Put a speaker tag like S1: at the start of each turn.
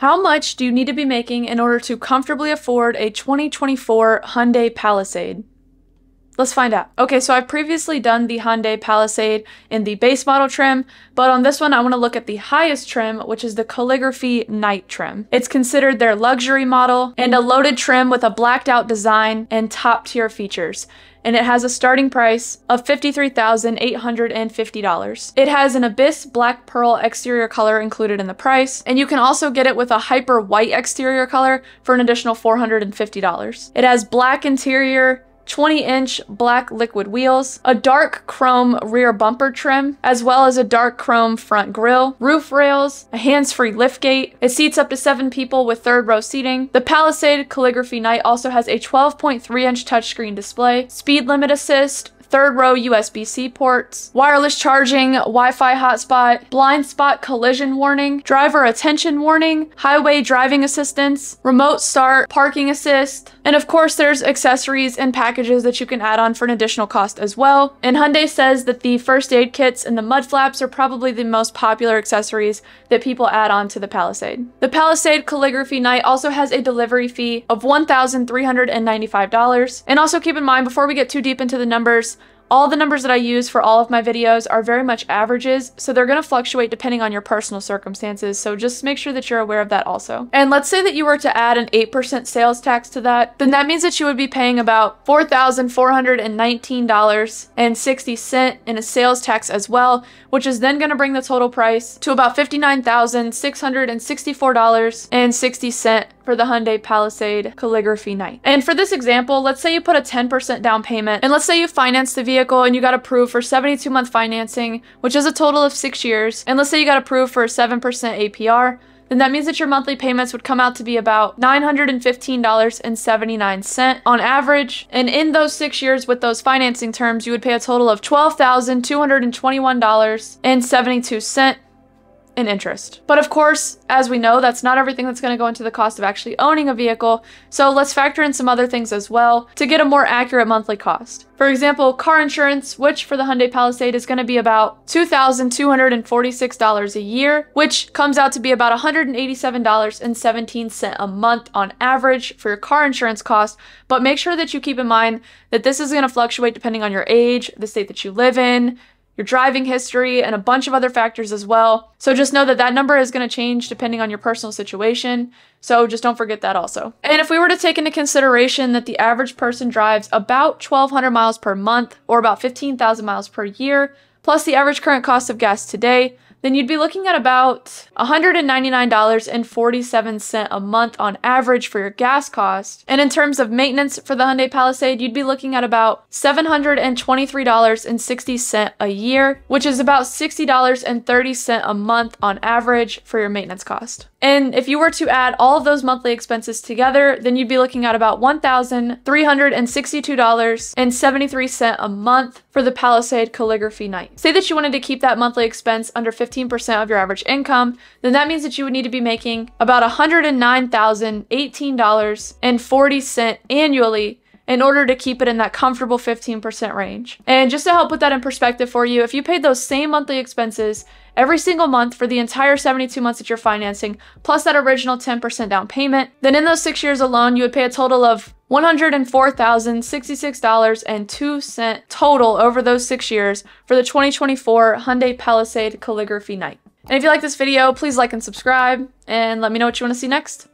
S1: How much do you need to be making in order to comfortably afford a 2024 Hyundai Palisade? Let's find out. Okay, so I've previously done the Hyundai Palisade in the base model trim, but on this one I want to look at the highest trim, which is the Calligraphy Night trim. It's considered their luxury model and a loaded trim with a blacked out design and top tier features. And it has a starting price of $53,850. It has an Abyss Black Pearl exterior color included in the price, and you can also get it with a Hyper White exterior color for an additional $450. It has black interior, 20-inch black liquid wheels, a dark chrome rear bumper trim, as well as a dark chrome front grille, roof rails, a hands-free liftgate. It seats up to 7 people with third row seating. The Palisade Calligraphy Night also has a 12.3-inch touchscreen display, speed limit assist, third row USB-C ports, wireless charging, Wi-Fi hotspot, blind spot collision warning, driver attention warning, highway driving assistance, remote start, parking assist, and of course there's accessories and packages that you can add on for an additional cost as well. And Hyundai says that the first aid kits and the mud flaps are probably the most popular accessories that people add on to the Palisade. The Palisade Calligraphy Night also has a delivery fee of $1,395. And also keep in mind, before we get too deep into the numbers, all the numbers that I use for all of my videos are very much averages, so they're going to fluctuate depending on your personal circumstances, so just make sure that you're aware of that also. And let's say that you were to add an 8% sales tax to that, then that means that you would be paying about $4,419.60 in a sales tax as well, which is then going to bring the total price to about $59,664.60 for the Hyundai Palisade Calligraphy Night. And for this example, let's say you put a 10% down payment, and let's say you finance the vehicle and you got approved for 72-month financing, which is a total of 6 years, and let's say you got approved for a 7% APR, then that means that your monthly payments would come out to be about $915.79 on average. And in those 6 years with those financing terms, you would pay a total of $12,221.72 in interest. But of course, as we know, that's not everything that's going to go into the cost of actually owning a vehicle, so let's factor in some other things as well to get a more accurate monthly cost. For example, car insurance, which for the Hyundai Palisade is going to be about $2,246 a year, which comes out to be about $187.17 a month on average for your car insurance cost. But make sure that you keep in mind that this is going to fluctuate depending on your age, the state that you live in, your driving history, and a bunch of other factors as well. So just know that that number is going to change depending on your personal situation. So just don't forget that also. And if we were to take into consideration that the average person drives about 1,200 miles per month or about 15,000 miles per year, plus the average current cost of gas today, then you'd be looking at about $199.47 a month on average for your gas cost. And in terms of maintenance for the Hyundai Palisade, you'd be looking at about $723.60 a year, which is about $60.30 a month on average for your maintenance cost. And if you were to add all of those monthly expenses together, then you'd be looking at about $1,362.73 a month for the Palisade Calligraphy Night. Say that you wanted to keep that monthly expense under 15% of your average income, then that means that you would need to be making about $109,018.40 annually in order to keep it in that comfortable 15% range. And just to help put that in perspective for you, if you paid those same monthly expenses every single month for the entire 72 months that you're financing, plus that original 10% down payment, then in those 6 years alone, you would pay a total of $104,066.02 total over those 6 years for the 2024 Hyundai Palisade Calligraphy Night. And if you like this video, please like and subscribe, and let me know what you want to see next.